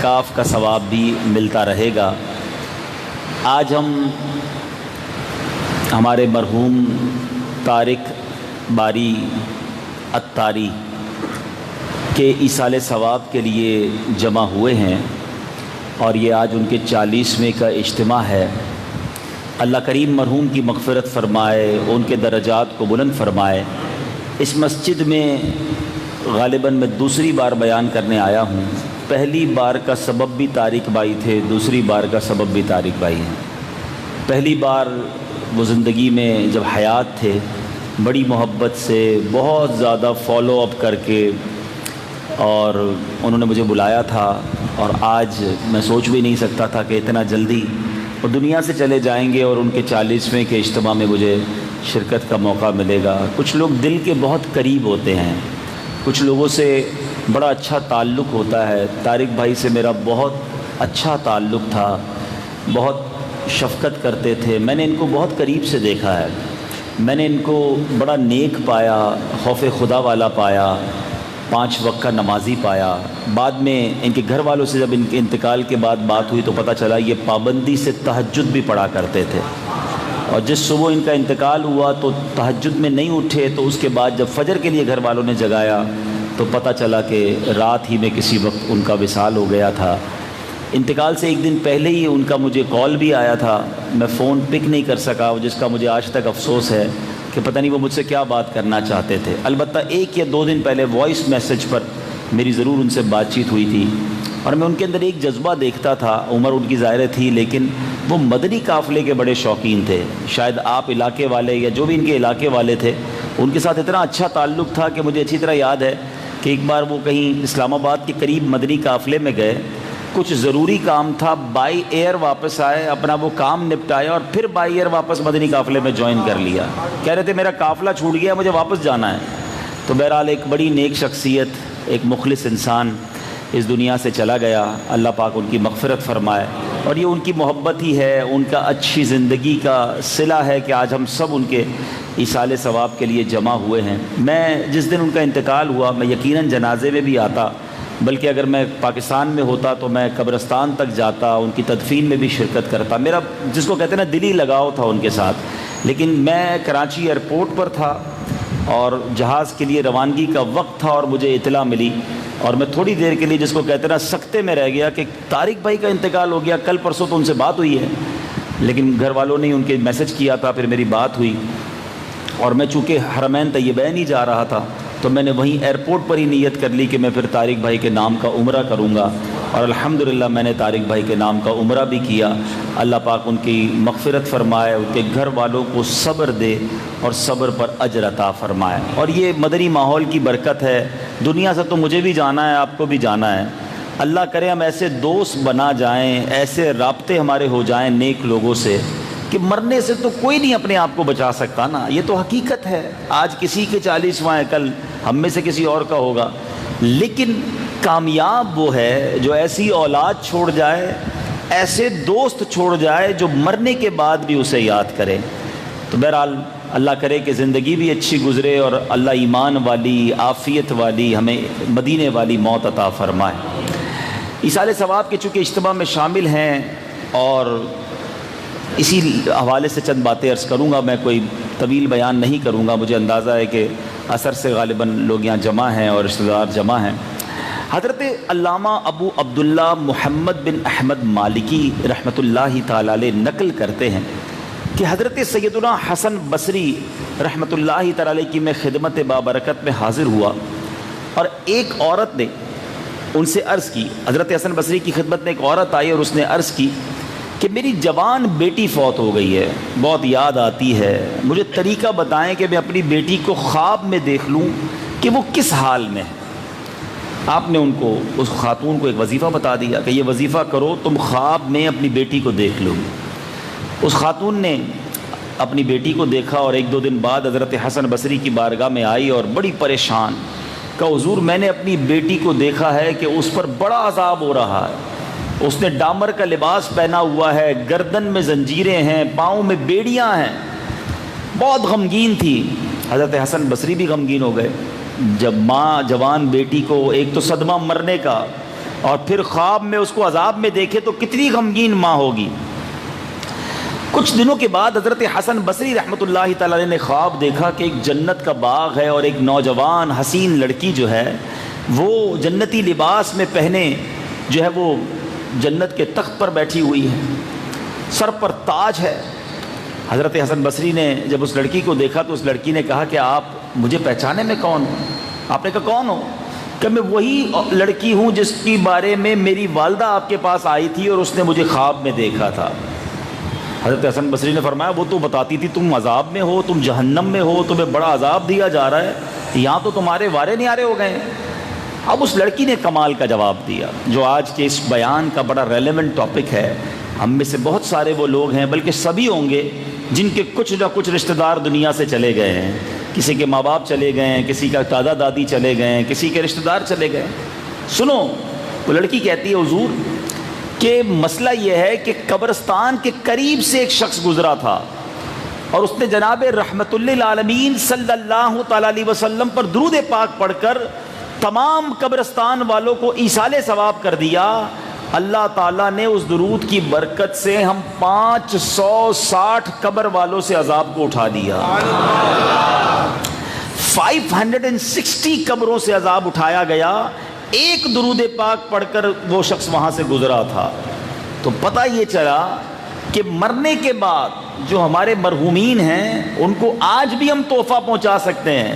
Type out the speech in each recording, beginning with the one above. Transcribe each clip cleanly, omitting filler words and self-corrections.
اعتکاف کا ثواب بھی ملتا رہے گا۔ آج ہم ہمارے مرحوم طارق باری عطاری کے ایصال ثواب کے لیے جمع ہوئے ہیں، اور یہ آج ان کے 40ویں کا اجتماع ہے۔ اللہ کریم مرحوم کی مغفرت فرمائے، ان کے درجات کو بلند فرمائے۔ اس مسجد میں غالباً میں دوسری بار بیان کرنے آیا ہوں۔ پہلی بار کا سبب بھی طارق بھائی تھے، دوسری بار کا سبب بھی طارق بھائی ہیں۔ پہلی بار وہ زندگی میں جب حیات تھے، بڑی محبت سے بہت زیادہ فالو اپ کر کے اور انہوں نے مجھے بلایا تھا، اور آج میں سوچ بھی نہیں سکتا تھا کہ اتنا جلدی وہ دنیا سے چلے جائیں گے، اور ان کے 40ویں کے اجتماع میں مجھے شرکت کا موقع ملے گا۔ کچھ لوگ دل کے بہت قریب ہوتے ہیں، کچھ لوگوں سے بڑا اچھا تعلق ہوتا ہے۔ طارق بھائی سے میرا بہت اچھا تعلق تھا، بہت شفقت کرتے تھے۔ میں نے ان کو بہت قریب سے دیکھا ہے، میں نے ان کو بڑا نیک پایا، خوف خدا والا پایا، 5 وقت کا نمازی پایا۔ بعد میں ان کے گھر والوں سے جب ان کے انتقال کے بعد بات ہوئی تو پتہ چلا یہ پابندی سے تہجد بھی پڑھا کرتے تھے، اور جس صبح ان کا انتقال ہوا تو تہجد میں نہیں اٹھے، تو اس کے بعد جب فجر کے لیے گھر والوں نے جگایا تو پتہ چلا کہ رات ہی میں کسی وقت ان کا وصال ہو گیا تھا۔ انتقال سے ایک دن پہلے ہی ان کا مجھے کال بھی آیا تھا، میں فون پک نہیں کر سکا، جس کا مجھے آج تک افسوس ہے کہ پتہ نہیں وہ مجھ سے کیا بات کرنا چاہتے تھے۔ البتہ 1 یا 2 دن پہلے وائس میسج پر میری ضرور ان سے بات چیت ہوئی تھی، اور میں ان کے اندر ایک جذبہ دیکھتا تھا۔ عمر ان کی ظاہر تھی، لیکن وہ مدنی قافلے کے بڑے شوقین تھے۔ شاید آپ علاقے والے یا جو بھی ان کے علاقے والے تھے، ان کے ساتھ اتنا اچھا تعلق تھا کہ مجھے اچھی طرح یاد ہے کہ ایک بار وہ کہیں اسلام آباد کے قریب مدنی قافلے میں گئے، کچھ ضروری کام تھا، بائی ایئر واپس آئے، اپنا وہ کام نپٹایا، اور پھر بائی ایئر واپس مدنی قافلے میں جوائن کر لیا۔ کہہ رہے تھے میرا قافلہ چھوٹ گیا، مجھے واپس جانا ہے۔ تو بہرحال ایک بڑی نیک شخصیت، ایک مخلص انسان اس دنیا سے چلا گیا، اللہ پاک ان کی مغفرت فرمائے۔ اور یہ ان کی محبت ہی ہے، ان کا اچھی زندگی کا صلہ ہے کہ آج ہم سب ان کے ایصال ثواب کے لیے جمع ہوئے ہیں۔ میں جس دن ان کا انتقال ہوا، میں یقیناً جنازے میں بھی آتا، بلکہ اگر میں پاکستان میں ہوتا تو میں قبرستان تک جاتا، ان کی تدفین میں بھی شرکت کرتا۔ میرا جس کو کہتے ہیں نا دلی لگاؤ تھا ان کے ساتھ، لیکن میں کراچی ایئرپورٹ پر تھا اور جہاز کے لیے روانگی کا وقت تھا، اور مجھے اطلاع ملی، اور میں تھوڑی دیر کے لیے جس کو کہتے ہیں نا سکتے میں رہ گیا کہ طارق بھائی کا انتقال ہو گیا۔ کل پرسوں تو ان سے بات ہوئی ہے، لیکن گھر والوں نے ان کے میسج کیا تھا، پھر میری بات ہوئی، اور میں چونکہ حرمین طیبین ہی جا رہا تھا تو میں نے وہیں ایئرپورٹ پر ہی نیت کر لی کہ میں پھر طارق بھائی کے نام کا عمرہ کروں گا، اور الحمدللہ میں نے طارق بھائی کے نام کا عمرہ بھی کیا۔ اللہ پاک ان کی مغفرت فرمائے، ان کے گھر والوں کو صبر دے اور صبر پر اجر عطا فرمائے۔ اور یہ مدنی ماحول کی برکت ہے۔ دنیا سے تو مجھے بھی جانا ہے، آپ کو بھی جانا ہے۔ اللہ کرے ہم ایسے دوست بنا جائیں، ایسے رابطے ہمارے ہو جائیں نیک لوگوں سے کہ مرنے سے تو کوئی نہیں اپنے آپ کو بچا سکتا نا، یہ تو حقیقت ہے۔ آج کسی کے 40واں ہے، کل ہم میں سے کسی اور کا ہوگا، لیکن کامیاب وہ ہے جو ایسی اولاد چھوڑ جائے، ایسے دوست چھوڑ جائے جو مرنے کے بعد بھی اسے یاد کرے۔ تو بہرحال اللہ کرے کہ زندگی بھی اچھی گزرے، اور اللہ ایمان والی، عافیت والی، ہمیں مدینے والی موت عطا فرمائے۔ ایصال ثواب کے چونکہ اجتماع میں شامل ہیں، اور اسی حوالے سے چند باتیں عرض کروں گا، میں کوئی طویل بیان نہیں کروں گا۔ مجھے اندازہ ہے کہ عصر سے غالباً لوگ یہاں جمع ہیں اور رشتہ دار جمع ہیں۔ حضرت علامہ ابو عبداللہ محمد بن احمد مالکی رحمۃ اللہ تعالی علیہ نقل کرتے ہیں کہ حضرت سیدنا حسن بصری رحمۃ اللہ تعالی علیہ کی میں خدمت بابرکت میں حاضر ہوا، اور ایک عورت نے ان سے عرض کی، حضرت حسن بصری کی خدمت میں ایک عورت آئی اور اس نے عرض کی کہ میری جوان بیٹی فوت ہو گئی ہے، بہت یاد آتی ہے، مجھے طریقہ بتائیں کہ میں اپنی بیٹی کو خواب میں دیکھ لوں کہ وہ کس حال میں ہے۔ آپ نے ان کو، اس خاتون کو ایک وظیفہ بتا دیا کہ یہ وظیفہ کرو، تم خواب میں اپنی بیٹی کو دیکھ لو۔ اس خاتون نے اپنی بیٹی کو دیکھا، اور 1-2 دن بعد حضرت حسن بصری کی بارگاہ میں آئی اور بڑی پریشان، کہا حضور میں نے اپنی بیٹی کو دیکھا ہے کہ اس پر بڑا عذاب ہو رہا ہے، اس نے ڈامر کا لباس پہنا ہوا ہے، گردن میں زنجیریں ہیں، پاؤں میں بیڑیاں ہیں، بہت غمگین تھی۔ حضرت حسن بصری بھی غمگین ہو گئے۔ جب ماں جوان بیٹی کو، ایک تو صدمہ مرنے کا، اور پھر خواب میں اس کو عذاب میں دیکھے تو کتنی غمگین ماں ہوگی۔ کچھ دنوں کے بعد حضرت حسن بصری رحمۃ اللہ تعالی علیہ نے خواب دیکھا کہ ایک جنت کا باغ ہے اور ایک نوجوان حسین لڑکی جو ہے وہ جنتی لباس میں پہنے جو ہے وہ جنت کے تخت پر بیٹھی ہوئی ہے، سر پر تاج ہے۔ حضرت حسن بصری نے جب اس لڑکی کو دیکھا تو اس لڑکی نے کہا کہ آپ مجھے پہچانے میں کون ہو؟ آپ نے کہا کون ہو؟ کہ میں وہی لڑکی ہوں جس کے بارے میں میری والدہ آپ کے پاس آئی تھی اور اس نے مجھے خواب میں دیکھا تھا۔ حضرت حسن بصری نے فرمایا وہ تو بتاتی تھی تم عذاب میں ہو، تم جہنم میں ہو، تمہیں بڑا عذاب دیا جا رہا ہے، یہاں تو تمہارے وارے نیارے ہو گئے ہیں۔ اب اس لڑکی نے کمال کا جواب دیا جو آج کے اس بیان کا بڑا ریلیونٹ ٹاپک ہے۔ ہم میں سے بہت سارے وہ لوگ ہیں، بلکہ سبھی ہوں گے، جن کے کچھ نہ کچھ رشتہ دار دنیا سے چلے گئے ہیں، کسی کے ماں باپ چلے گئے ہیں، کسی کا دادا دادی چلے گئے ہیں، کسی کے رشتہ دار چلے گئے۔ سنو، وہ لڑکی کہتی ہے حضور کہ مسئلہ یہ ہے کہ قبرستان کے قریب سے ایک شخص گزرا تھا اور اس نے جناب رحمت للعالمین صلی اللہ تعالی علیہ وسلم پر درود پاک پڑھ کر تمام قبرستان والوں کو ایصال ثواب کر دیا۔ اللہ تعالیٰ نے اس درود کی برکت سے ہم 560 قبر والوں سے عذاب کو اٹھا دیا۔ 560 قبروں سے عذاب اٹھایا گیا، ایک درود پاک پڑھ کر وہ شخص وہاں سے گزرا تھا۔ تو پتہ یہ چلا کہ مرنے کے بعد جو ہمارے مرحومین ہیں ان کو آج بھی ہم تحفہ پہنچا سکتے ہیں،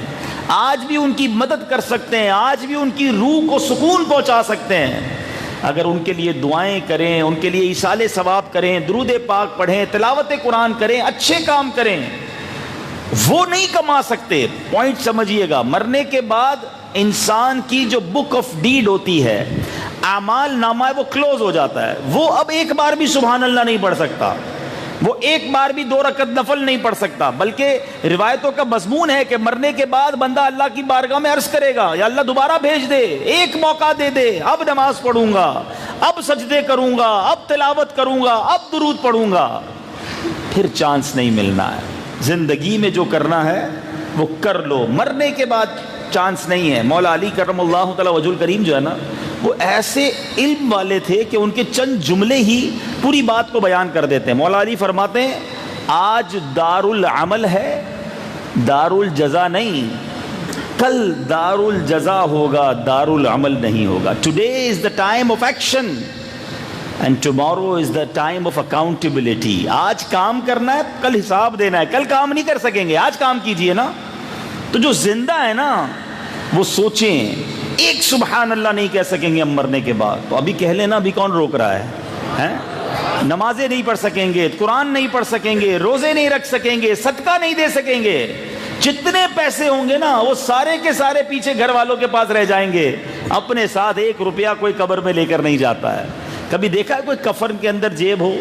آج بھی ان کی مدد کر سکتے ہیں، آج بھی ان کی روح کو سکون پہنچا سکتے ہیں اگر ان کے لیے دعائیں کریں، ان کے لیے ایصال ثواب کریں، درود پاک پڑھیں، تلاوت قرآن کریں، اچھے کام کریں۔ وہ نہیں کما سکتے۔ پوائنٹ سمجھیے گا، مرنے کے بعد انسان کی جو بک آف ڈیڈ ہوتی ہے، اعمال نامہ، وہ کلوز ہو جاتا ہے۔ وہ اب ایک بار بھی سبحان اللہ نہیں پڑھ سکتا، وہ ایک بار بھی 2 رکعت نفل نہیں پڑھ سکتا، بلکہ روایتوں کا مضمون ہے کہ مرنے کے بعد بندہ اللہ کی بارگاہ میں عرض کرے گا یا اللہ دوبارہ بھیج دے، ایک موقع دے دے، اب نماز پڑھوں گا، اب سجدے کروں گا، اب تلاوت کروں گا، اب درود پڑھوں گا۔ پھر چانس نہیں ملنا ہے۔ زندگی میں جو کرنا ہے وہ کر لو، مرنے کے بعد چانس نہیں ہے۔ مولا علی کرم اللہ تعالی وجہ الکریم جو ہے نا، وہ ایسے علم والے تھے کہ ان کے چند جملے ہی پوری بات کو بیان کر دیتے ہیں۔ مولا علی فرماتے ہیں آج دار العمل ہے، دار الجزا نہیں، کل دار الجزا ہوگا، دار العمل نہیں ہوگا۔ Today is the time of action and tomorrow is the time of accountability. آج کام کرنا ہے، کل حساب دینا ہے، کل کام نہیں کر سکیں گے، آج کام کیجئے نا۔ تو جو زندہ ہے نا وہ سوچیں، ایک سبحان اللہ نہیں کہہ سکیں گے ہم مرنے کے بعد، تو ابھی کہہ لینا، ابھی کون روک رہا ہے؟ نمازیں نہیں پڑھ سکیں گے، قرآن نہیں پڑھ سکیں گے، روزے نہیں رکھ سکیں گے، صدقہ نہیں دے سکیں گے، جتنے پیسے ہوں گے نا وہ سارے کے سارے پیچھے گھر والوں کے پاس رہ جائیں گے، اپنے ساتھ 1 روپیہ کوئی قبر میں لے کر نہیں جاتا ہے۔ کبھی دیکھا ہے کوئی کفن کے اندر جیب ہو؟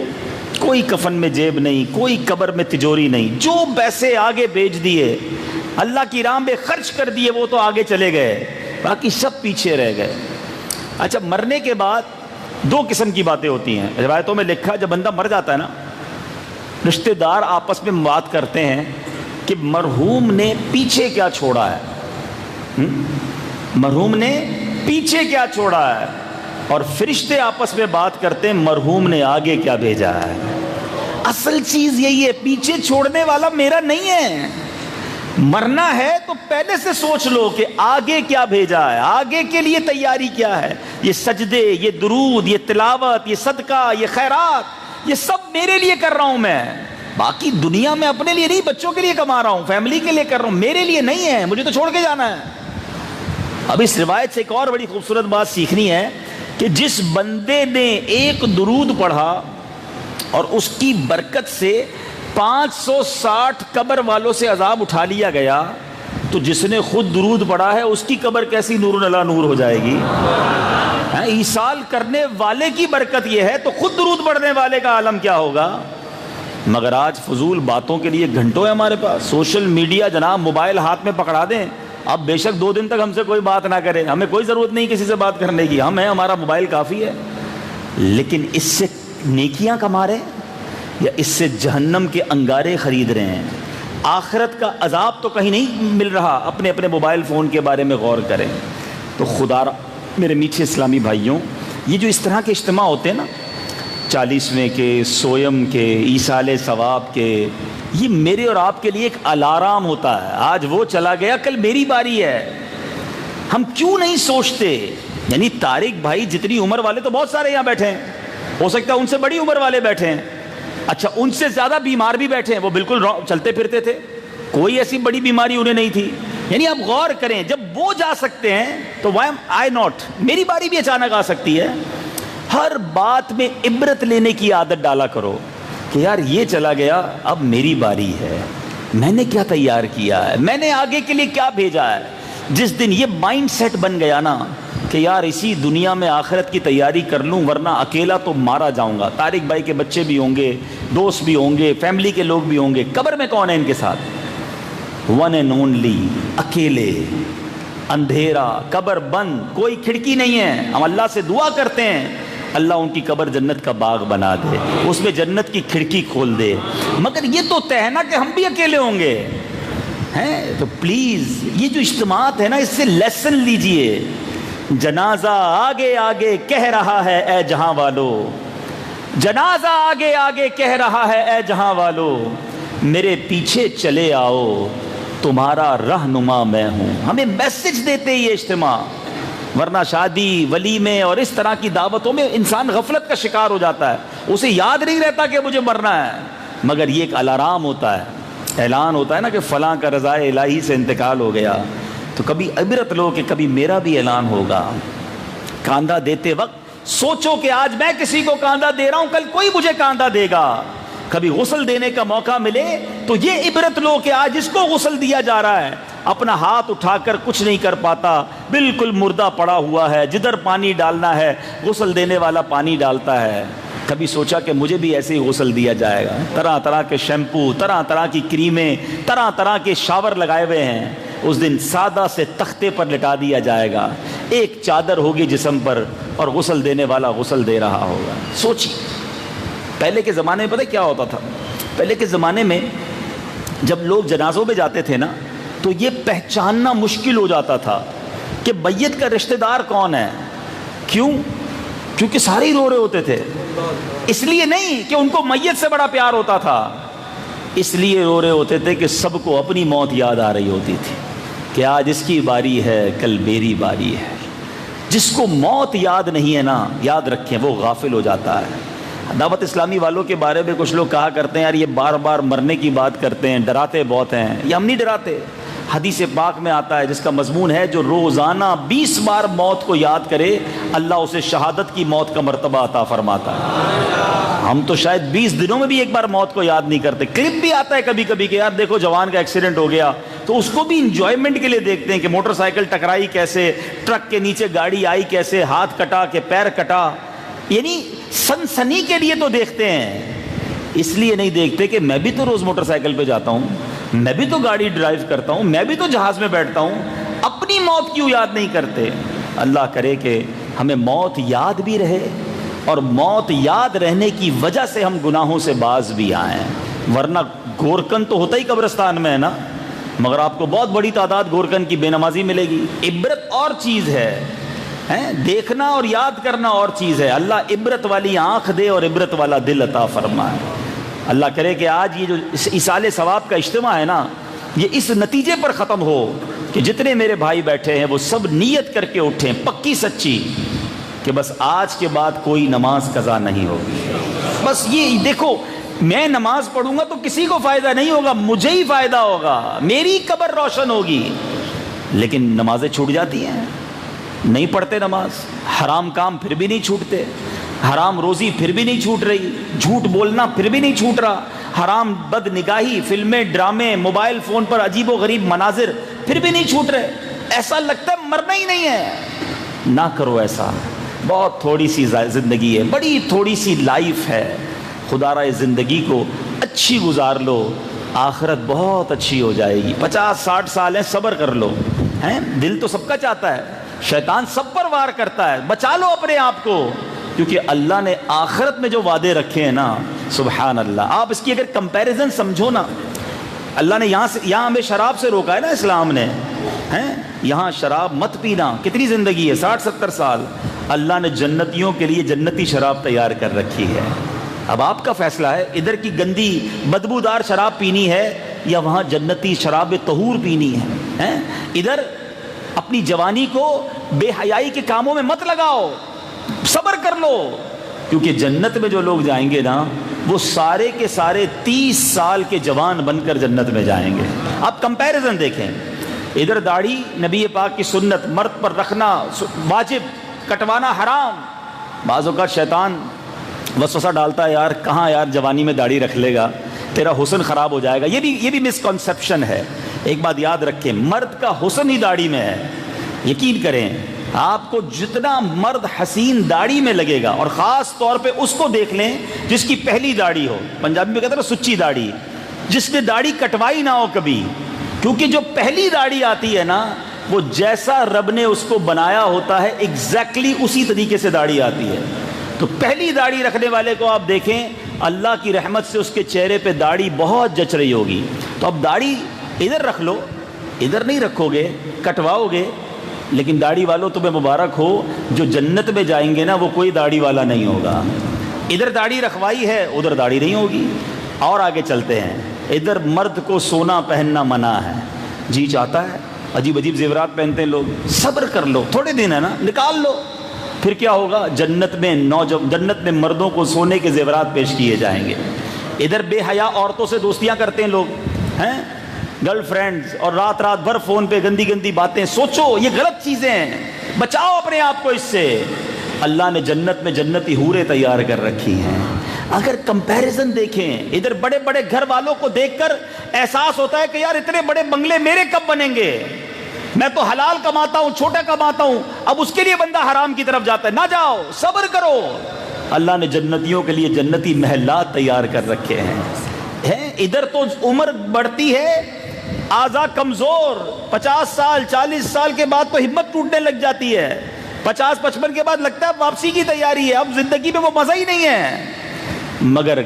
کوئی کفن میں جیب نہیں، کوئی قبر میں تجوری نہیں، جو پیسے آگے بیچ دیے، اللہ کی راہ میں خرچ کر دیے، وہ تو آگے چلے گئے، باقی سب پیچھے رہ گئے۔ اچھا، مرنے کے بعد 2 قسم کی باتیں ہوتی ہیں۔ روایتوں میں لکھا جب بندہ مر جاتا ہے نا، رشتہ دار آپس میں بات کرتے ہیں کہ مرحوم نے پیچھے کیا چھوڑا ہے، مرحوم نے پیچھے کیا چھوڑا ہے، اور فرشتے آپس میں بات کرتے ہیں مرحوم نے آگے کیا بھیجا ہے۔ اصل چیز یہی ہے، پیچھے چھوڑنے والا میرا نہیں ہے۔ مرنا ہے تو پہلے سے سوچ لو کہ آگے کیا بھیجا ہے، آگے کے لیے تیاری کیا ہے۔ یہ سجدے، یہ درود، یہ تلاوت، یہ صدقہ، یہ خیرات، یہ سب میرے لیے کر رہا ہوں میں، باقی دنیا میں اپنے لیے نہیں، بچوں کے لیے کما رہا ہوں، فیملی کے لیے کر رہا ہوں، میرے لیے نہیں ہے، مجھے تو چھوڑ کے جانا ہے۔ اب اس روایت سے ایک اور بڑی خوبصورت بات سیکھنی ہے کہ جس بندے نے ایک درود پڑھا اور اس کی برکت سے 560 قبر والوں سے عذاب اٹھا لیا گیا، تو جس نے خود درود پڑھا ہے اس کی قبر کیسی نور علی نور ہو جائے گی۔ ایصال کرنے والے کی برکت یہ ہے تو خود درود پڑھنے والے کا عالم کیا ہوگا۔ مگر آج فضول باتوں کے لیے گھنٹوں ہے ہمارے پاس، سوشل میڈیا جناب، موبائل ہاتھ میں پکڑا دیں، اب بے شک 2 دن تک ہم سے کوئی بات نہ کرے، ہمیں کوئی ضرورت نہیں کسی سے بات کرنے کی، ہم ہیں، ہمارا موبائل کافی ہے۔ لیکن اس سے نیکیاں کما رہے ہیں یا اس سے جہنم کے انگارے خرید رہے ہیں؟ آخرت کا عذاب تو کہیں نہیں مل رہا۔ اپنے موبائل فون کے بارے میں غور کریں۔ تو خدا میرے میٹھے اسلامی بھائیوں، یہ جو اس طرح کے اجتماع ہوتے ہیں نا، 40ویں کے، سویم کے، ایصال ثواب کے، یہ میرے اور آپ کے لیے ایک الارم ہوتا ہے، آج وہ چلا گیا کل میری باری ہے۔ ہم کیوں نہیں سوچتے؟ یعنی طارق بھائی جتنی عمر والے تو بہت سارے یہاں بیٹھے ہیں، ہو سکتا ہے ان سے بڑی عمر والے بیٹھے ہیں، اچھا ان سے زیادہ بیمار بھی بیٹھے ہیں، وہ بالکل چلتے پھرتے تھے، کوئی ایسی بڑی بیماری انہیں نہیں تھی۔ یعنی آپ غور کریں، جب وہ جا سکتے ہیں تو وائی ایم آئی ناٹ؟ میری باری بھی اچانک آ سکتی ہے۔ ہر بات میں عبرت لینے کی عادت ڈالا کرو کہ یار یہ چلا گیا، اب میری باری ہے، میں نے کیا تیار کیا ہے، میں نے آگے کے لیے کیا بھیجا ہے۔ جس دن یہ مائنڈ سیٹ بن گیا نا کہ یار اسی دنیا میں آخرت کی تیاری کر لوں ورنہ اکیلا تو مارا جاؤں گا، طارق بھائی کے بچے بھی ہوں گے، دوست بھی ہوں گے، فیملی کے لوگ بھی ہوں گے، قبر میں کون ہے ان کے ساتھ؟ ون اینڈ اونلی، اکیلے، اندھیرا، قبر بند، کوئی کھڑکی نہیں ہے۔ ہم اللہ سے دعا کرتے ہیں اللہ ان کی قبر جنت کا باغ بنا دے، اس میں جنت کی کھڑکی کھول دے، مگر یہ تو طے ہے نا کہ ہم بھی اکیلے ہوں گے ہیں۔ تو پلیز یہ جو اجتماعات ہے نا، اس سے لیسن لیجئے۔ جنازہ آگے آگے کہہ رہا ہے اے جہاں والو، جنازہ آگے آگے کہہ رہا ہے اے جہاں والو، میرے پیچھے چلے آؤ تمہارا رہنما میں ہوں۔ ہمیں میسج دیتے یہ اجتماع، ورنہ شادی، ولیمے اور اس طرح کی دعوتوں میں انسان غفلت کا شکار ہو جاتا ہے، اسے یاد نہیں رہتا کہ مجھے مرنا ہے، مگر یہ ایک الارم ہوتا ہے، اعلان ہوتا ہے نا کہ فلاں کا رضائے الہی سے انتقال ہو گیا، تو کبھی عبرت لو کہ کبھی میرا بھی اعلان ہوگا۔ کاندھا دیتے وقت سوچو کہ آج میں کسی کو کاندھا دے رہا ہوں، کل کوئی مجھے کاندھا دے گا۔ کبھی غسل دینے کا موقع ملے تو یہ عبرت لو کہ آج جس کو غسل دیا جا رہا ہے اپنا ہاتھ اٹھا کر کچھ نہیں کر پاتا، بالکل مردہ پڑا ہوا ہے، جدھر پانی ڈالنا ہے غسل دینے والا پانی ڈالتا ہے۔ کبھی سوچا کہ مجھے بھی ایسے ہی غسل دیا جائے گا؟ طرح طرح کے شیمپو، طرح طرح کی کریمیں، طرح طرح کے شاور لگائے ہوئے ہیں۔ اس دن سادہ سے تختے پر لٹا دیا جائے گا، ایک چادر ہوگی جسم پر اور غسل دینے والا غسل دے رہا ہوگا۔ سوچیے پہلے کے زمانے میں پتہ کیا ہوتا تھا؟ پہلے کے زمانے میں جب لوگ جنازوں میں جاتے تھے نا تو یہ پہچاننا مشکل ہو جاتا تھا کہ میت کا رشتہ دار کون ہے۔ کیوں؟ کیونکہ سارے ہی رو رہے ہوتے تھے، اس لیے نہیں کہ ان کو میت سے بڑا پیار ہوتا تھا، اس لیے رو رہے ہوتے تھے کہ سب کو اپنی موت یاد آ رہی ہوتی تھی کہ آج اس کی باری ہے کل میری باری ہے۔ جس کو موت یاد نہیں ہے نا، یاد رکھیں وہ غافل ہو جاتا ہے۔ دعوت اسلامی والوں کے بارے میں کچھ لوگ کہا کرتے ہیں یار یہ بار بار مرنے کی بات کرتے ہیں، ڈراتے بہت ہیں۔ یہ ہم نہیں ڈراتے، حدیث پاک میں آتا ہے جس کا مضمون ہے جو روزانہ 20 بار موت کو یاد کرے اللہ اسے شہادت کی موت کا مرتبہ عطا فرماتا ہے۔ ہم تو شاید 20 دنوں میں بھی ایک بار موت کو یاد نہیں کرتے۔ کلپ بھی آتا ہے کبھی کبھی کہ یار دیکھو جوان کا ایکسیڈنٹ ہو گیا، تو اس کو بھی انجوائمنٹ کے لیے دیکھتے ہیں کہ موٹر سائیکل ٹکرائی کیسے، ٹرک کے نیچے گاڑی آئی کیسے، ہاتھ کٹا کہ پیر کٹا، یعنی سنسنی کے لیے تو دیکھتے ہیں، اس لیے نہیں دیکھتے کہ میں بھی تو روز موٹر سائیکل پہ جاتا ہوں، میں بھی تو گاڑی ڈرائیو کرتا ہوں، میں بھی تو جہاز میں بیٹھتا ہوں، اپنی موت کیوں یاد نہیں کرتے؟ اللہ کرے کہ ہمیں موت یاد بھی رہے اور موت یاد رہنے کی وجہ سے ہم گناہوں سے باز بھی آئیں، ورنہ گورکن تو ہوتا ہی قبرستان میں ہے نا، مگر آپ کو بہت بڑی تعداد گورکن کی بے نمازی ملے گی۔ عبرت اور چیز ہے، دیکھنا اور یاد کرنا اور چیز ہے۔ اللہ عبرت والی آنکھ دے اور عبرت والا دل عطا فرمائے۔ اللہ کرے کہ آج یہ جو ایصال ثواب کا اجتماع ہے نا، یہ اس نتیجے پر ختم ہو کہ جتنے میرے بھائی بیٹھے ہیں وہ سب نیت کر کے اٹھیں پکی سچی کہ بس آج کے بعد کوئی نماز قضا نہیں ہوگی۔ بس یہ دیکھو، میں نماز پڑھوں گا تو کسی کو فائدہ نہیں ہوگا، مجھے ہی فائدہ ہوگا، میری قبر روشن ہوگی۔ لیکن نمازیں چھوٹ جاتی ہیں، نہیں پڑھتے نماز، حرام کام پھر بھی نہیں چھوٹتے، حرام روزی پھر بھی نہیں چھوٹ رہی، جھوٹ بولنا پھر بھی نہیں چھوٹ رہا، حرام بد نگاہی، فلمیں، ڈرامے، موبائل فون پر عجیب و غریب مناظر پھر بھی نہیں چھوٹ رہے۔ ایسا لگتا ہے مرنا ہی نہیں ہے۔ نہ کرو ایسا، بہت تھوڑی سی زندگی ہے، بڑی تھوڑی سی لائف ہے، خدا را زندگی کو اچھی گزار لو، آخرت بہت اچھی ہو جائے گی۔ 50-60 سال ہیں، صبر کر لو، دل تو سب کا چاہتا ہے، شیطان سب پر وار کرتا ہے، بچا لو اپنے آپ کو، کیونکہ اللہ نے آخرت میں جو وعدے رکھے ہیں نا، سبحان اللہ، آپ اس کی اگر کمپیریزن سمجھو نا، اللہ نے یہاں ہمیں شراب سے روکا ہے نا اسلام نے، یہاں شراب مت پینا، کتنی زندگی ہے، 60-70 سال، اللہ نے جنتیوں کے لیے جنتی شراب تیار کر رکھی ہے. اب آپ کا فیصلہ ہے ادھر کی گندی بدبودار شراب پینی ہے یا وہاں جنتی شراب طہور پینی ہے. ادھر اپنی جوانی کو بے حیائی کے کاموں میں مت لگاؤ, صبر کر لو, کیونکہ جنت میں جو لوگ جائیں گے نا وہ سارے کے سارے 30 سال کے جوان بن کر جنت میں جائیں گے. آپ کمپیریزن دیکھیں, ادھر داڑھی نبی پاک کی سنت, مرد پر رکھنا واجب, کٹوانا حرام. بعض اوقات شیطان وسوسہ ڈالتا ہے یار کہاں یار جوانی میں داڑھی رکھ لے گا, تیرا حسن خراب ہو جائے گا. یہ بھی مسکنسیپشن ہے. ایک بات یاد رکھیں, مرد کا حسن ہی داڑھی میں ہے. یقین کریں آپ کو جتنا مرد حسین داڑھی میں لگے گا, اور خاص طور پہ اس کو دیکھ لیں جس کی پہلی داڑھی ہو, پنجابی میں کہتے ہیں نا سچی داڑھی, جس نے داڑھی کٹوائی نہ ہو کبھی. کیونکہ جو پہلی داڑھی آتی ہے نا وہ جیسا رب نے اس کو بنایا ہوتا ہے ایگزیکٹلی اسی طریقے سے داڑھی آتی ہے. تو پہلی داڑھی رکھنے والے کو آپ دیکھیں اللہ کی رحمت سے اس کے چہرے پہ داڑھی بہت جچ رہی ہوگی. تو اب داڑھی ادھر رکھ لو, ادھر نہیں رکھو گے کٹواؤ گے. لیکن داڑھی والوں تمہیں مبارک ہو, جو جنت میں جائیں گے نا وہ کوئی داڑھی والا نہیں ہوگا. ادھر داڑھی رکھوائی ہے ادھر داڑھی نہیں ہوگی. اور آگے چلتے ہیں, ادھر مرد کو سونا پہننا منع ہے. جی چاہتا ہے عجیب عجیب زیورات پہنتے ہیں لوگ, صبر کر لو, تھوڑے دن ہے نا نکال لو. پھر کیا ہوگا, جنت میں مردوں کو سونے کے زیورات پیش کیے جائیں گے. ادھر بے حیا عورتوں سے دوستیاں کرتے ہیں لوگ, ہیں گرل فرینڈز, اور رات بھر فون پہ گندی گندی باتیں. سوچو یہ غلط چیزیں ہیں, بچاؤ اپنے آپ کو اس سے. اللہ نے جنت میں جنتی حوریں تیار کر رکھی ہیں. اگر کمپیریزن دیکھیں, ادھر بڑے بڑے گھر والوں کو دیکھ کر احساس ہوتا ہے کہ یار اتنے بڑے بنگلے میرے کب بنیں گے, میں تو حلال کماتا ہوں, چھوٹا کماتا ہوں. اب اس کے لیے بندہ حرام کی طرف جاتا ہے. نہ جاؤ, صبر کرو. اللہ نے جنتیوں کے لیے جنتی محلات تیار کر رکھے ہیں. ادھر تو عمر بڑھتی ہے, اعضاء کمزور, 50 سال 40 سال کے بعد تو ہمت ٹوٹنے لگ جاتی ہے. 50-55 کے بعد لگتا ہے واپسی کی تیاری ہے, اب زندگی میں وہ مزہ ہی نہیں ہے. مگر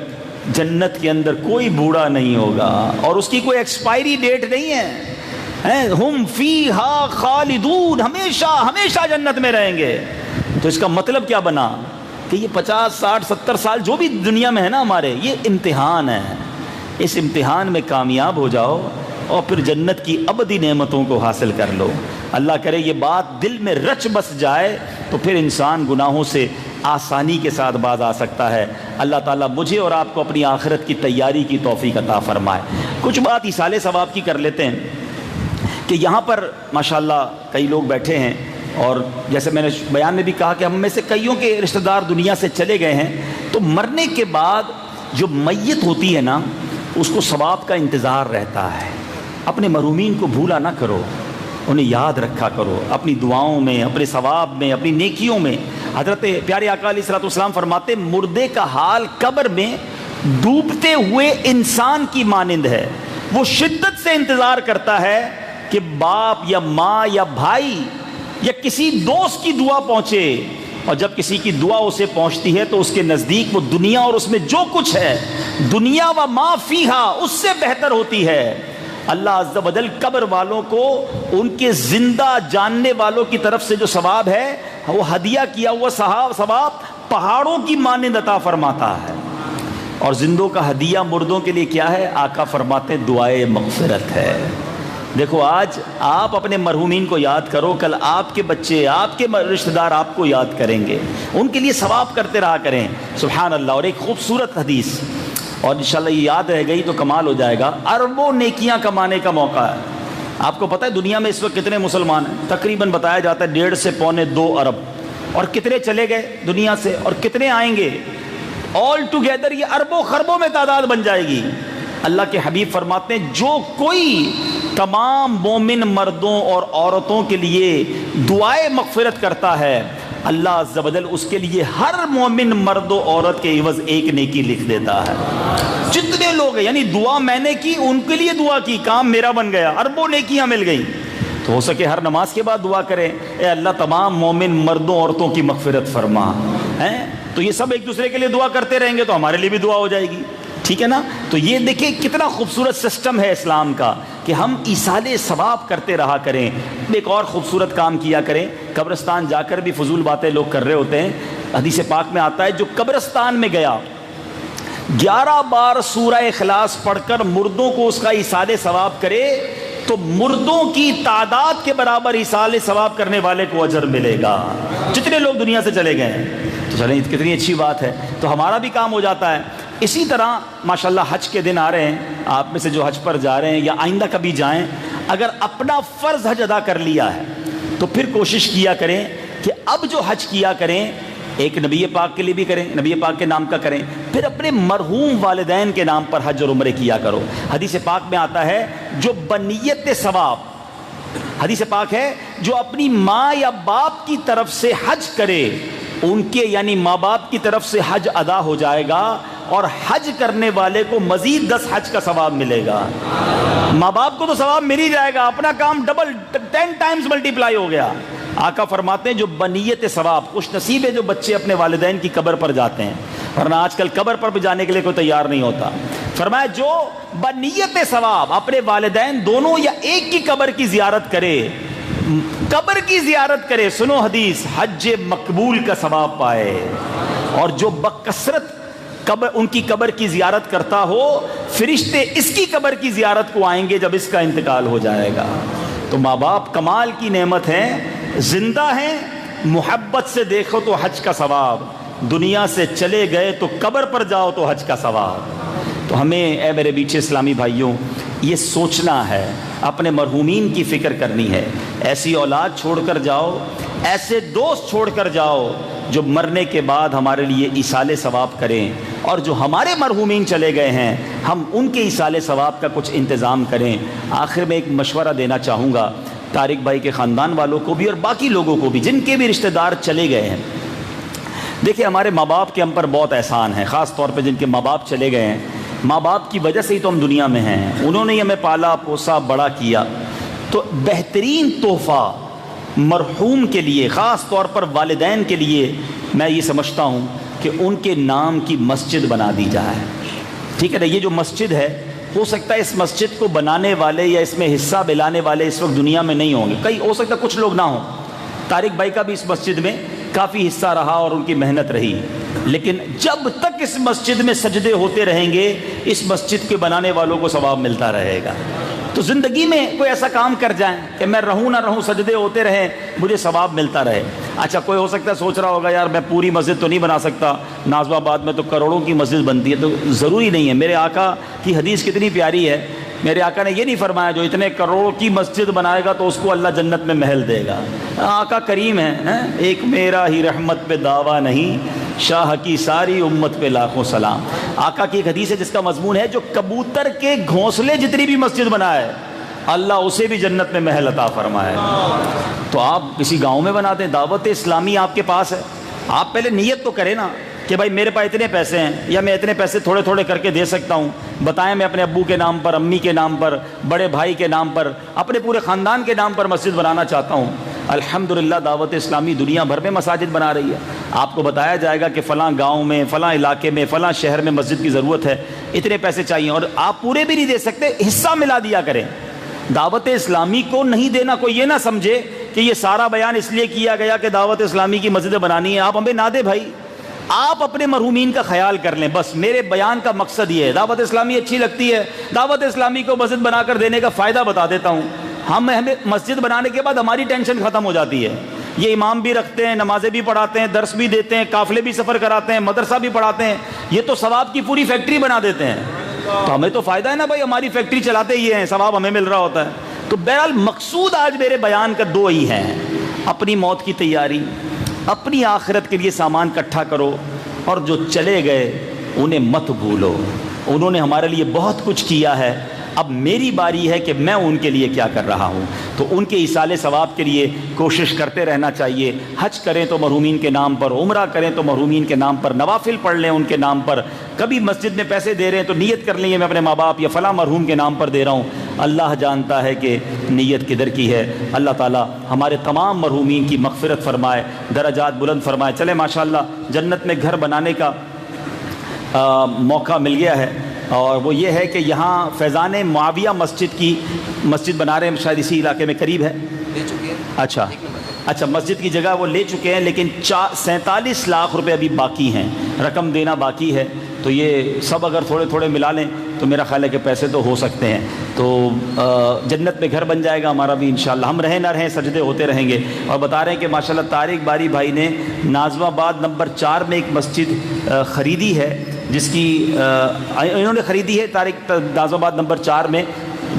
جنت کے اندر کوئی بوڑھا نہیں ہوگا اور اس کی کوئی ایکسپائری ڈیٹ نہیں ہے. ہم فیہا خالدون, ہمیشہ ہمیشہ جنت میں رہیں گے. تو اس کا مطلب کیا بنا کہ یہ 50 60 70 سال جو بھی دنیا میں ہے نا ہمارے, یہ امتحان ہے. اس امتحان میں کامیاب ہو جاؤ اور پھر جنت کی ابدی نعمتوں کو حاصل کر لو. اللہ کرے یہ بات دل میں رچ بس جائے تو پھر انسان گناہوں سے آسانی کے ساتھ باز آ سکتا ہے. اللہ تعالیٰ مجھے اور آپ کو اپنی آخرت کی تیاری کی توفیق عطا فرمائے. کچھ بات ایصال ثواب کی کر لیتے ہیں کہ یہاں پر ماشاءاللہ کئی لوگ بیٹھے ہیں, اور جیسے میں نے بیان میں بھی کہا کہ ہم میں سے کئیوں کے رشتہ دار دنیا سے چلے گئے ہیں. تو مرنے کے بعد جو میت ہوتی ہے نا اس کو ثواب کا انتظار رہتا ہے. اپنے مرحومین کو بھولا نہ کرو, انہیں یاد رکھا کرو اپنی دعاؤں میں, اپنے ثواب میں, اپنی نیکیوں میں. حضرت پیارے آقا علیہ الصلوۃ والسلام فرماتے مردے کا حال قبر میں ڈوبتے ہوئے انسان کی مانند ہے. وہ شدت سے انتظار کرتا ہے کہ باپ یا ماں یا بھائی یا کسی دوست کی دعا پہنچے, اور جب کسی کی دعا اسے پہنچتی ہے تو اس کے نزدیک وہ دنیا اور اس میں جو کچھ ہے, دنیا و ما فیہا, اس سے بہتر ہوتی ہے. اللہ عز و جل قبر والوں کو ان کے زندہ جاننے والوں کی طرف سے جو ثواب ہے وہ ہدیہ کیا ہوا ثواب پہاڑوں کی مانند عطا فرماتا ہے. اور زندوں کا ہدیہ مردوں کے لیے کیا ہے؟ آقا فرماتے دعائے مغفرت ہے. دیکھو آج آپ اپنے مرحومین کو یاد کرو, کل آپ کے بچے, آپ کے رشتہ دار آپ کو یاد کریں گے, ان کے لیے ثواب کرتے رہا کریں. سبحان اللہ. اور ایک خوبصورت حدیث, اور انشاءاللہ یہ یاد رہ گئی تو کمال ہو جائے گا. اربوں نیکیاں کمانے کا موقع ہے. آپ کو پتہ ہے دنیا میں اس وقت کتنے مسلمان ہیں؟ تقریباً بتایا جاتا ہے 1.5 سے 1.25 ارب. اور کتنے چلے گئے دنیا سے اور کتنے آئیں گے؟ آل ٹوگیدر یہ اربوں خربوں میں تعداد بن جائے گی. اللہ کے حبیب فرماتے ہیں جو کوئی تمام مومن مردوں اور عورتوں کے لیے دعائے مغفرت کرتا ہے, اللہ عز و جل اس کے لیے ہر مومن مرد و عورت کے عوض ایک نیکی لکھ دیتا ہے. جتنے لوگ ہیں, یعنی دعا میں نے کی, ان کے لیے دعا کی, کام میرا بن گیا, اربوں نیکیاں مل گئیں. تو ہو سکے ہر نماز کے بعد دعا کریں, اے اللہ تمام مومن مردوں عورتوں کی مغفرت فرما. تو یہ سب ایک دوسرے کے لیے دعا کرتے رہیں گے تو ہمارے لیے بھی دعا ہو جائے گی. ٹھیک ہے نا. تو یہ دیکھیں کتنا خوبصورت سسٹم ہے اسلام کا کہ ہم ایصال ثواب کرتے رہا کریں۔ ایک اور خوبصورت کام کیا کریں، قبرستان جا کر بھی فضول باتیں لوگ کر رہے ہوتے ہیں، حدیث پاک میں آتا ہے جو قبرستان میں گیا 11 بار سورہ اخلاص پڑھ کر مردوں کو اس کا ایصال ثواب کرے تو مردوں کی تعداد کے برابر ایصال ثواب کرنے والے کو اجر ملے گا، جتنے لوگ دنیا سے چلے گئے ہیں۔ تو چلیں کتنی اچھی بات ہے، تو ہمارا بھی کام ہو جاتا ہے۔ اسی طرح ماشاءاللہ حج کے دن آ رہے ہیں، آپ میں سے جو حج پر جا رہے ہیں یا آئندہ کبھی جائیں، اگر اپنا فرض حج ادا کر لیا ہے تو پھر کوشش کیا کریں کہ اب جو حج کیا کریں ایک نبی پاک کے لیے بھی کریں، نبی پاک کے نام کا کریں، پھر اپنے مرحوم والدین کے نام پر حج اور عمرے کیا کرو۔ حدیث پاک میں آتا ہے جو بنیت ثواب، حدیث پاک ہے جو اپنی ماں یا باپ کی طرف سے حج کرے ان کے یعنی ماں باپ کی طرف سے حج ادا ہو جائے گا اور حج کرنے والے کو مزید 10 حج کا ثواب ملے گا۔ ماں باپ کو تو ثواب مل ہی جائے گا، اپنا کام ڈبل 10 ٹائمز ملٹیپلائی ہو گیا۔ آقا فرماتے ہیں جو بنیت ثواب، خوش نصیب ہے جو بچے اپنے والدین کی قبر پر جاتے ہیں، ورنہ آج کل قبر پر بھی جانے کے لیے کوئی تیار نہیں ہوتا۔ فرمایا جو بنیت ثواب اپنے والدین دونوں یا ایک کی قبر کی زیارت کرے، قبر کی زیارت کرے، سنو حدیث، حج مقبول کا ثواب پائے، اور جو بکثرت قبر ان کی قبر کی زیارت کرتا ہو، فرشتے اس کی قبر کی زیارت کو آئیں گے جب اس کا انتقال ہو جائے گا۔ تو ماں باپ کمال کی نعمت ہیں، زندہ ہیں، محبت سے دیکھو تو حج کا ثواب، دنیا سے چلے گئے تو قبر پر جاؤ تو حج کا ثواب۔ تو ہمیں اے میرے بیچے اسلامی بھائیوں یہ سوچنا ہے، اپنے مرحومین کی فکر کرنی ہے، ایسی اولاد چھوڑ کر جاؤ، ایسے دوست چھوڑ کر جاؤ جو مرنے کے بعد ہمارے لیے ایصال ثواب کریں، اور جو ہمارے مرحومین چلے گئے ہیں ہم ان کے ایصال ثواب کا کچھ انتظام کریں۔ آخر میں ایک مشورہ دینا چاہوں گا طارق بھائی کے خاندان والوں کو بھی اور باقی لوگوں کو بھی جن کے بھی رشتہ دار چلے گئے ہیں۔ دیکھیں ہمارے ماں باپ کے ہم پر بہت احسان ہے، خاص طور پہ جن کے ماں باپ چلے گئے ہیں، ماں باپ کی وجہ سے ہی تو ہم دنیا میں ہیں، انہوں نے ہمیں پالا پوسا بڑا کیا۔ تو بہترین تحفہ مرحوم کے لیے، خاص طور پر والدین کے لیے، میں یہ سمجھتا ہوں کہ ان کے نام کی مسجد بنا دی جائے۔ ٹھیک ہے نا، یہ جو مسجد ہے ہو سکتا ہے اس مسجد کو بنانے والے یا اس میں حصہ ملانے والے اس وقت دنیا میں نہیں ہوں گے، کئی ہو سکتا ہے کچھ لوگ نہ ہوں، طارق بھائی کا بھی اس مسجد میں کافی حصہ رہا اور ان کی محنت رہی، لیکن جب تک اس مسجد میں سجدے ہوتے رہیں گے اس مسجد کے بنانے والوں کو ثواب ملتا رہے گا۔ تو زندگی میں کوئی ایسا کام کر جائیں کہ میں رہوں نہ رہوں سجدے ہوتے رہیں مجھے ثواب ملتا رہے۔ اچھا کوئی ہو سکتا ہے سوچ رہا ہوگا یار میں پوری مسجد تو نہیں بنا سکتا، نازم آباد میں تو کروڑوں کی مسجد بنتی ہے، تو ضروری نہیں ہے۔ میرے آقا کی حدیث کتنی پیاری ہے، میرے آقا نے یہ نہیں فرمایا جو اتنے کروڑوں کی مسجد بنائے گا تو اس کو اللہ جنت میں محل دے گا۔ آقا کریم ہے، ایک میرا ہی رحمت پہ دعویٰ نہیں، شاہ کی ساری امت پہ لاکھوں سلام۔ آقا کی ایک حدیث ہے جس کا مضمون ہے جو کبوتر کے گھونسلے جتنی بھی مسجد بنائے اللہ اسے بھی جنت میں محل عطا فرمائے۔ تو آپ کسی گاؤں میں بنا دیں، دعوت اسلامی آپ کے پاس ہے، آپ پہلے نیت تو کریں نا کہ بھائی میرے پاس اتنے پیسے ہیں یا میں اتنے پیسے تھوڑے تھوڑے کر کے دے سکتا ہوں، بتائیں میں اپنے ابو کے نام پر، امی کے نام پر، بڑے بھائی کے نام پر، اپنے پورے خاندان کے نام پر مسجد بنانا چاہتا ہوں۔ الحمدللہ دعوت اسلامی دنیا بھر میں مساجد بنا رہی ہے، آپ کو بتایا جائے گا کہ فلاں گاؤں میں، فلاں علاقے میں، فلاں شہر میں مسجد کی ضرورت ہے، اتنے پیسے چاہیے، اور آپ پورے بھی نہیں دے سکتے حصہ ملا دیا کریں۔ دعوت اسلامی کو نہیں دینا، کوئی یہ نہ سمجھے کہ یہ سارا بیان اس لیے کیا گیا کہ دعوت اسلامی کی مسجدیں بنانی ہے، آپ ہمیں نہ دیں بھائی، آپ اپنے مرحومین کا خیال کر لیں، بس میرے بیان کا مقصد یہ ہے۔ دعوت اسلامی اچھی لگتی ہے، دعوت اسلامی کو مسجد بنا کر دینے کا فائدہ بتا دیتا ہوں۔ ہمیں مسجد بنانے کے بعد ہماری ٹینشن ختم ہو جاتی ہے، یہ امام بھی رکھتے ہیں، نمازیں بھی پڑھاتے ہیں، درس بھی دیتے ہیں، قافلے بھی سفر کراتے ہیں، مدرسہ بھی پڑھاتے ہیں، یہ تو ثواب کی پوری فیکٹری بنا دیتے ہیں، تو ہمیں تو فائدہ ہے نا بھائی، ہماری فیکٹری چلاتے ہی ہیں، ثواب ہمیں مل رہا ہوتا ہے۔ تو بہرحال مقصود آج میرے بیان کا دو ہی ہیں، اپنی موت کی تیاری، اپنی آخرت کے لیے سامان اکٹھا کرو، اور جو چلے گئے انہیں مت بھولو، انہوں نے ہمارے لیے بہت کچھ کیا ہے، اب میری باری ہے کہ میں ان کے لیے کیا کر رہا ہوں۔ تو ان کے ایصال ثواب کے لیے کوشش کرتے رہنا چاہیے، حج کریں تو مرحومین کے نام پر، عمرہ کریں تو مرحومین کے نام پر، نوافل پڑھ لیں ان کے نام پر، کبھی مسجد میں پیسے دے رہے ہیں تو نیت کر لیں میں اپنے ماں باپ یا فلاں مرحوم کے نام پر دے رہا ہوں، اللہ جانتا ہے کہ نیت کدھر کی ہے۔ اللہ تعالیٰ ہمارے تمام مرحومین کی مغفرت فرمائے، درجات بلند فرمائے۔ چلے ماشاءاللہ جنت میں گھر بنانے کا موقع مل گیا ہے، اور وہ یہ ہے کہ یہاں فیضان معاویہ مسجد بنا رہے ہیں، شاید اسی علاقے میں قریب ہے. لے چکے ہیں. اچھا مسجد کی جگہ وہ لے چکے ہیں، لیکن 47 لاکھ روپے ابھی باقی ہیں، رقم دینا باقی ہے. تو یہ سب اگر تھوڑے تھوڑے ملا لیں تو میرا خیال ہے کہ پیسے تو ہو سکتے ہیں. تو جنت میں گھر بن جائے گا ہمارا بھی انشاءاللہ. ہم رہیں نہ رہیں سجدے ہوتے رہیں گے. اور بتا رہے ہیں کہ ماشاءاللہ طارق باری بھائی نے ناظم آباد نمبر 4 میں ایک مسجد خریدی ہے، جس کی انہوں نے خریدی ہے ناظم آباد نمبر 4 میں،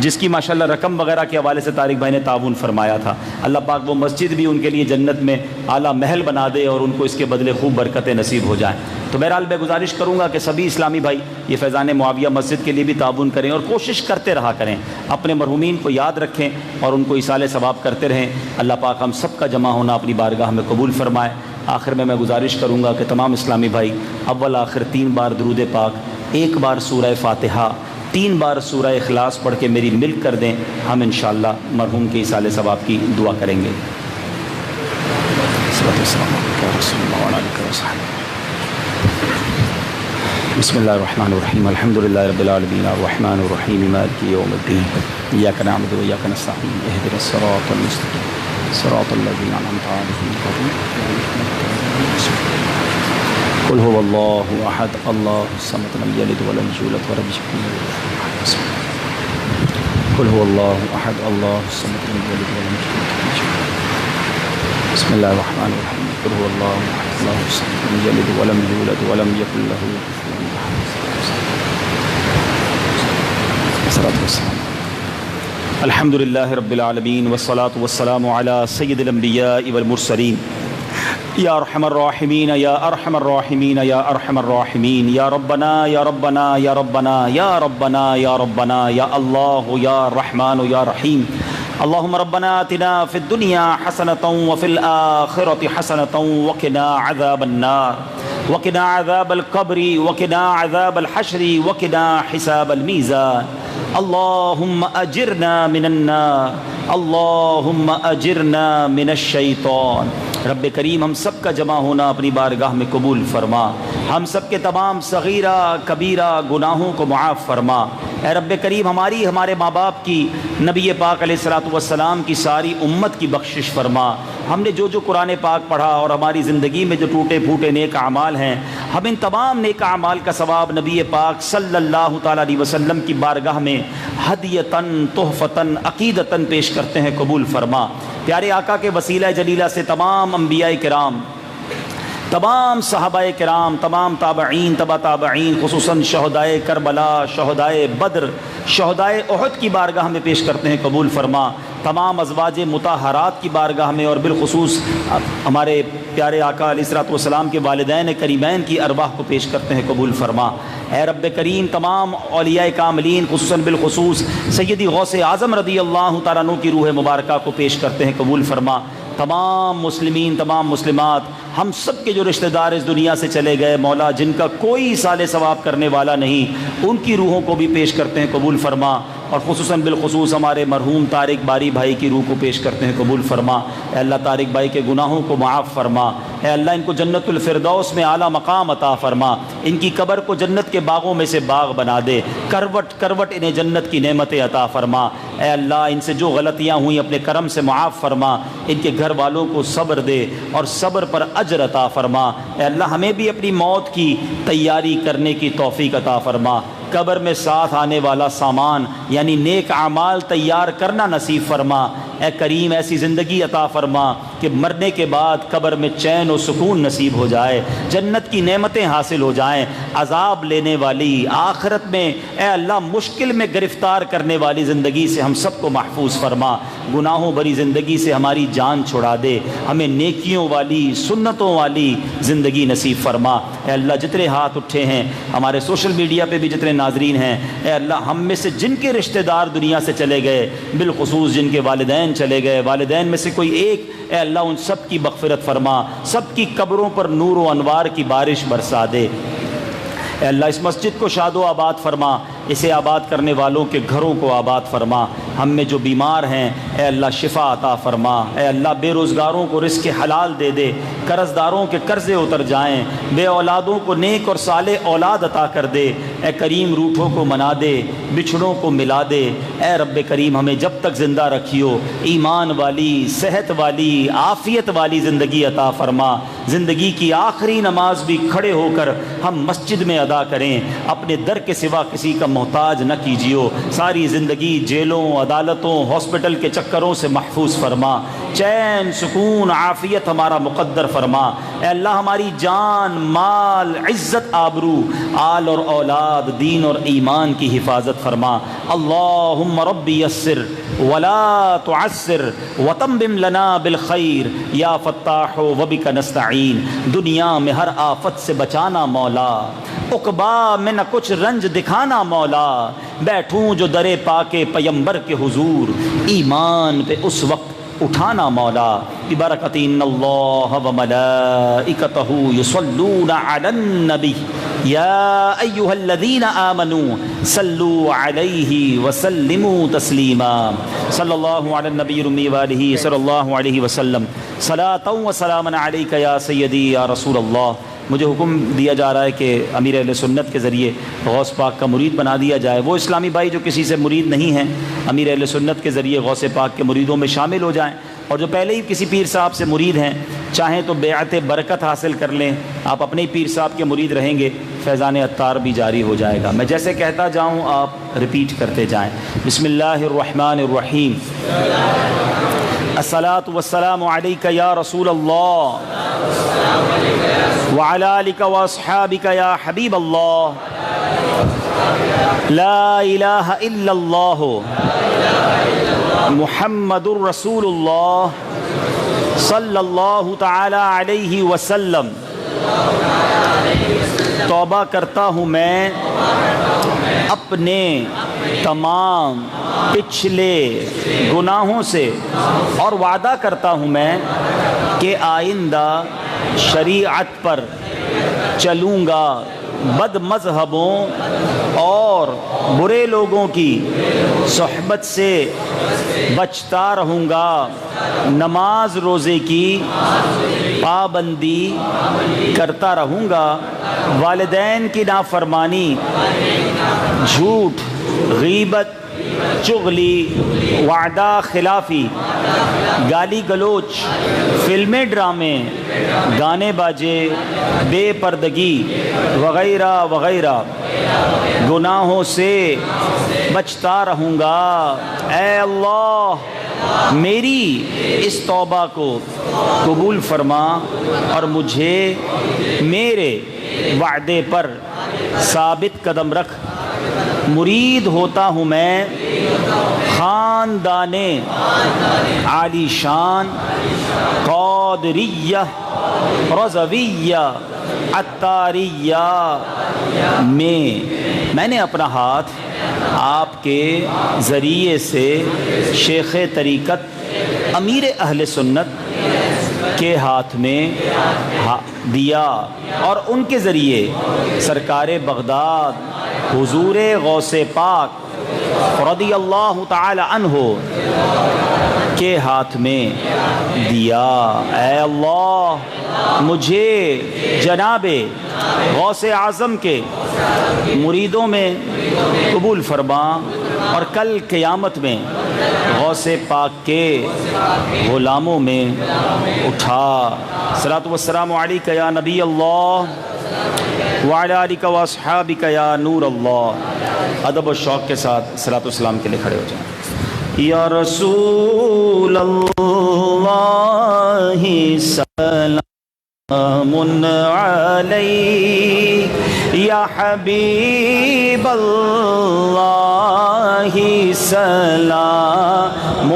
جس کی ماشاءاللہ رقم وغیرہ کے حوالے سے طارق بھائی نے تعاون فرمایا تھا. اللہ پاک وہ مسجد بھی ان کے لیے جنت میں اعلیٰ محل بنا دے اور ان کو اس کے بدلے خوب برکتیں نصیب ہو جائیں. تو بہرحال میں گزارش کروں گا کہ سبھی اسلامی بھائی یہ فیضان معاویہ مسجد کے لیے بھی تعاون کریں اور کوشش کرتے رہا کریں، اپنے مرحومین کو یاد رکھیں اور ان کو ایصال ثواب کرتے رہیں. اللہ پاک ہم سب کا جمع ہونا اپنی بارگاہ میں قبول فرمائے. آخر میں گزارش کروں گا کہ تمام اسلامی بھائی اول آخر 3 بار درود پاک، 1 بار سورہ فاتحہ، 3 بار سورہ اخلاص پڑھ کے میری ملک کر دیں. ہم انشاءاللہ مرحوم کے ایصال ثواب کی دعا کریں گے. بسم اللہ الرحمن الرحیم. الحمدللہ رب العالمین الرحمن الرحیم مالک یوم الدین. ایاک نعبد و ایاک نستعین اهدنا الصراط المستقیم صراط الذین انعمت علیہم قل هو اللہ احد اللہ الصمد لم یلد ولم یولد ولم یکن له کفوا احد. قل هو اللہ احد اللہ الصمد لم یلد ولم یولد ولم یکن له. بسم اللہ الرحمن الرحیم. قل هو اللہ احد اللہ الصمد لم یلد ولم یولد ولم یکن له کفوا احد. الحمد للہ رب العالمین والصلاة والسلام علی سید الانبیاء والمرسلین. یا ارحم الراحمین یا ارحم الراحمین یا ارحم الراحمین. یا ربنا یا ربنا یا ربنا یا ربنا یا ربنا یا اللہ یا رحمان یا رحیم. اللہم ربنا آتنا فی الدنیا حسنة وفی الآخرة حسنة وقنا عذاب النار وقنا عذاب القبر وقنا عذاب الحشر وقنا حساب الميزان. اللہم اجرنا من النار اللہم اجرنا من الشیطان. رب کریم ہم سب کا جمع ہونا اپنی بارگاہ میں قبول فرما. ہم سب کے تمام صغیرہ کبیرہ گناہوں کو معاف فرما. اے رب کریم ہمارے ماں باپ کی، نبی پاک علیہ الصلوۃ والسلام کی ساری امت کی بخشش فرما. ہم نے جو قرآن پاک پڑھا اور ہماری زندگی میں جو ٹوٹے پھوٹے نیک اعمال ہیں، ہم ان تمام نیک اعمال کا ثواب نبی پاک صلی اللہ تعالیٰ علیہ وسلم کی بارگاہ میں ہدیتاً تحفتاً عقیدتاً پیش کرتے ہیں، قبول فرما. پیارے آقا کے وسیلہ جلیلہ سے تمام انبیاء کرام، تمام صحابہ کرام، تمام تابعین، تبع تابعین، خصوصاً شہدائے کربلا، شہدائے بدر، شہدائے احد کی بارگاہ میں پیش کرتے ہیں، قبول فرما. تمام ازواج مطہرات کی بارگاہ میں اور بالخصوص ہمارے پیارے آقا علیہ الصلوۃ والسلام کے والدین کریمین کی ارواح کو پیش کرتے ہیں، قبول فرما. اے رب کریم تمام اولیاء کاملین خصوصاً بالخصوص سیدی غوث اعظم رضی اللہ تعالیٰ عنہ کی روح مبارکہ کو پیش کرتے ہیں، قبول فرما. تمام مسلمین، تمام مسلمات، ہم سب کے جو رشتہ دار اس دنیا سے چلے گئے مولا، جن کا کوئی ایصال ثواب کرنے والا نہیں، ان کی روحوں کو بھی پیش کرتے ہیں، قبول فرما. اور خصوصاً بالخصوص ہمارے مرحوم طارق باری بھائی کی روح کو پیش کرتے ہیں، قبول فرما. اے اللہ طارق بھائی کے گناہوں کو معاف فرما. اے اللہ ان کو جنت الفردوس میں اعلیٰ مقام عطا فرما. ان کی قبر کو جنت کے باغوں میں سے باغ بنا دے. کروٹ کروٹ انہیں جنت کی نعمتیں عطا فرما. اے اللہ ان سے جو غلطیاں ہوئیں اپنے کرم سے معاف فرما. ان کے گھر والوں کو صبر دے اور صبر پر اجر عطا فرما. اے اللہ ہمیں بھی اپنی موت کی تیاری کرنے کی توفیق عطا فرما. قبر میں ساتھ آنے والا سامان یعنی نیک اعمال تیار کرنا نصیب فرما. اے کریم ایسی زندگی عطا فرما کہ مرنے کے بعد قبر میں چین و سکون نصیب ہو جائے، جنت کی نعمتیں حاصل ہو جائیں. عذاب لینے والی آخرت میں اے اللہ مشکل میں گرفتار کرنے والی زندگی سے ہم سب کو محفوظ فرما. گناہوں بھری زندگی سے ہماری جان چھڑا دے. ہمیں نیکیوں والی سنتوں والی زندگی نصیب فرما. اے اللہ جتنے ہاتھ اٹھے ہیں ہمارے سوشل میڈیا پہ بھی جتنے ناظرین ہیں، اے اللہ ہم میں سے جن کے رشتہ دار دنیا سے چلے گئے، بالخصوص جن کے والدین چلے گئے، والدین میں سے کوئی ایک، اے اللہ ان سب کی مغفرت فرما. سب کی قبروں پر نور و انوار کی بارش برسا دے. اے اللہ اس مسجد کو شاد و آباد فرما. اسے آباد کرنے والوں کے گھروں کو آباد فرما. ہم میں جو بیمار ہیں اے اللہ شفا عطا فرما، اے اللہ بے روزگاروں کو رزق حلال دے دے، قرض داروں کے قرضے اتر جائیں، بے اولادوں کو نیک اور صالح اولاد عطا کر دے، اے کریم روٹھوں کو منا دے، بچھڑوں کو ملا دے، اے رب کریم ہمیں جب تک زندہ رکھیو ایمان والی، صحت والی، عافیت والی زندگی عطا فرما، زندگی کی آخری نماز بھی کھڑے ہو کر ہم مسجد میں ادا کریں، اپنے در کے سوا کسی کا محتاج نہ کیجیو، ساری زندگی جیلوں، عدالتوں، ہاسپٹل کے چکروں سے محفوظ فرما، چین، سکون، عافیت ہمارا مقدر فرما، اے اللہ ہماری جان، مال، عزت، آبرو، آل اور اولاد، دین اور ایمان کی حفاظت فرما۔ اللہم رب یسر ولا تعسر وتمم لنا بالخیر یا فتاح وبک نستعین، دنیا میں ہر آفت سے بچانا مولا، عقبا میں نہ کچھ رنج دکھانا مولا، بیٹھوں جو در پاک پیمبر کے حضور، ایمان پہ اس وقت اٹھانا مولا، ببرکت ان اللہ وملائکتہ یصلون علی النبی یا ایہا الذین آمنوا صلوا علیہ وسلموا تسلیما، صلی اللہ علی النبی الامی وآلہ صلی اللہ علیہ وسلم، صلاۃ و سلاما علیک یا سیدی یا رسول اللہ۔ مجھے حکم دیا جا رہا ہے کہ امیر اہل سنت کے ذریعے غوث پاک کا مرید بنا دیا جائے، وہ اسلامی بھائی جو کسی سے مرید نہیں ہیں امیر اہل سنت کے ذریعے غوث پاک کے مریدوں میں شامل ہو جائیں، اور جو پہلے ہی کسی پیر صاحب سے مرید ہیں چاہیں تو بیعت برکت حاصل کر لیں، آپ اپنے ہی پیر صاحب کے مرید رہیں گے، فیضان عطار بھی جاری ہو جائے گا۔ میں جیسے کہتا جاؤں آپ ریپیٹ کرتے جائیں۔ بسم اللہ الرحمن الرحیم، الصلاۃ والسلام علیک یا رسول اللہ وعلی آلک واصحابک یا حبیب اللہ، لا الہ الا اللہ محمد الرسول اللہ صلی اللہ تعالی علیہ وسلم۔ توبہ کرتا ہوں میں اپنے تمام پچھلے گناہوں سے، اور وعدہ کرتا ہوں میں کہ آئندہ شریعت پر چلوں گا، بد مذہبوں اور برے لوگوں کی صحبت سے بچتا رہوں گا، نماز روزے کی پابندی کرتا رہوں گا، والدین کی نافرمانی، جھوٹ، غیبت، چغلی، وعدہ خلافی، گالی گلوچ، فلمیں، ڈرامے، گانے باجے، بے پردگی وغیرہ وغیرہ گناہوں سے بچتا رہوں گا۔ اے اللہ میری اس توبہ کو قبول فرما اور مجھے میرے وعدے پر ثابت قدم رکھ۔ مرید ہوتا ہوں میں خاندان عالی شان قادریہ رضویہ عطاریہ میں نے اپنا ہاتھ آپ کے ذریعے سے شیخ طریقت امیر اہل سنت کے ہاتھ میں دیا، اور ان کے ذریعے سرکار بغداد حضور غوث پاک رضی اللہ تعالی عنہ کے ہاتھ میں دیا۔ اے اللہ مجھے جناب غوث اعظم کے مریدوں میں قبول فرما، اور کل قیامت میں غوث پاک کے غلاموں میں اٹھا۔ صلاۃ والسلام علیک یا نبی اللہ وعلی آلک واصحابک یا نور اللہ۔ ادب و شوق کے ساتھ صلاۃ والسلام کے لیے کھڑے ہو جائیں۔ یا رسول اللہ سلام علیک، یا حبیب اللہ سلام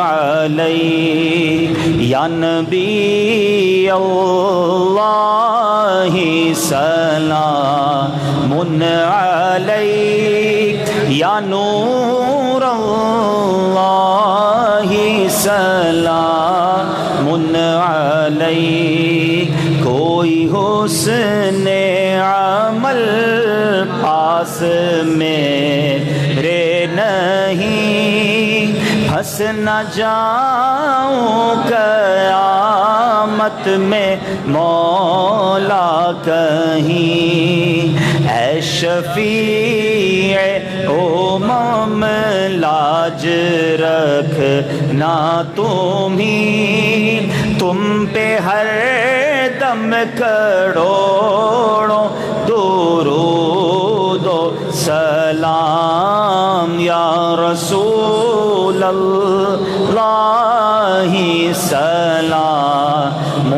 علیک، یا نبی اللہ سلام علیک، یا نور اللہ سلام علیک۔ کوئی حسن عمل پاس میرے نہیں، پھنس نہ جاؤں قیامت میں مولا کہیں، اے شفیع امم لاج رکھنا تم پہ ہر دم کروڑوں درود و سلام، یا رسول اللہ سلام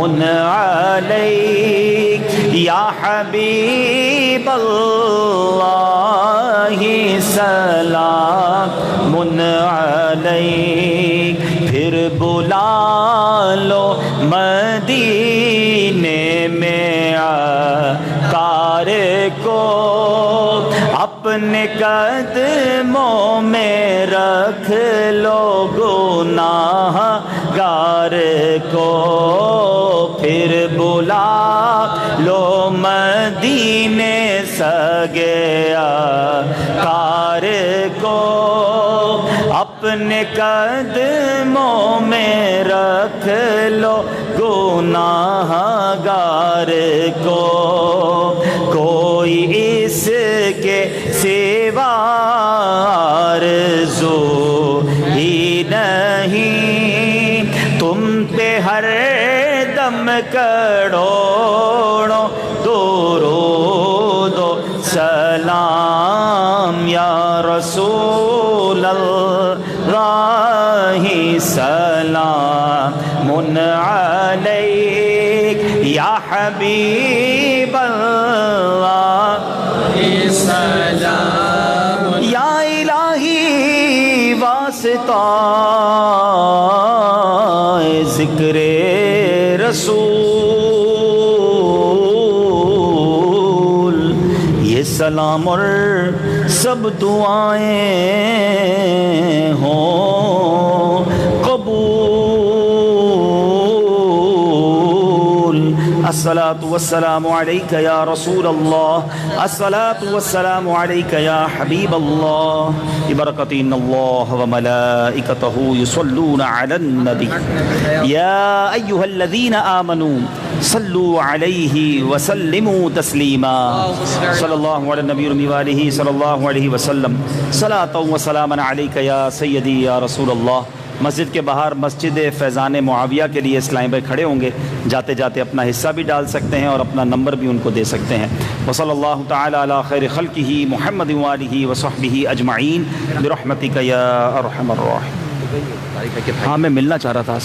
علیک، یا حبیب اللہ سلام علیک۔ پھر بلا لو مدینے میں عطار کو، اپنے قدموں میں رکھ لو گناہ گار کو، پھر بلا لو مدینے سگے عطار کو، اپنے قدموں میں رکھ لو گناہ گار کو، کوئی اس کے سوا آرزو ہی نہیں، تم پہ ہر دم کروڑوں درود و سلام، یا رسول اللہ سلام علیک، یا حبیب اللہ سلام، یا الہی واسطہ ذکر رسول، یہ سلام اور سب دعائیں ہوں قبول۔ الصلاة والسلام علیک یا رسول اللہ، الصلاة والسلام علیک یا حبیب اللہ، ببرکۃ ان اللہ وملائکتہ یصلون علی النبی یا ایھا الذین آمنوا صلوا علیہ وسلموا تسلیما، صلی اللہ علی النبی وآلہ صلی اللہ علیہ وسلم، صلاۃ وسلاما علیک یا سیدی یا رسول اللہ۔ مسجد کے باہر مسجد فیضان معاویہ کے لیے اسلام بھائی کھڑے ہوں گے، جاتے جاتے اپنا حصہ بھی ڈال سکتے ہیں اور اپنا نمبر بھی ان کو دے سکتے ہیں۔ وصلی اللہ تعالی علی خیر خلقہ محمد وآلہ وصحبہ اجمعین برحمتک یا ارحم الراحمین۔ ہاں میں ملنا چاہ رہا تھا۔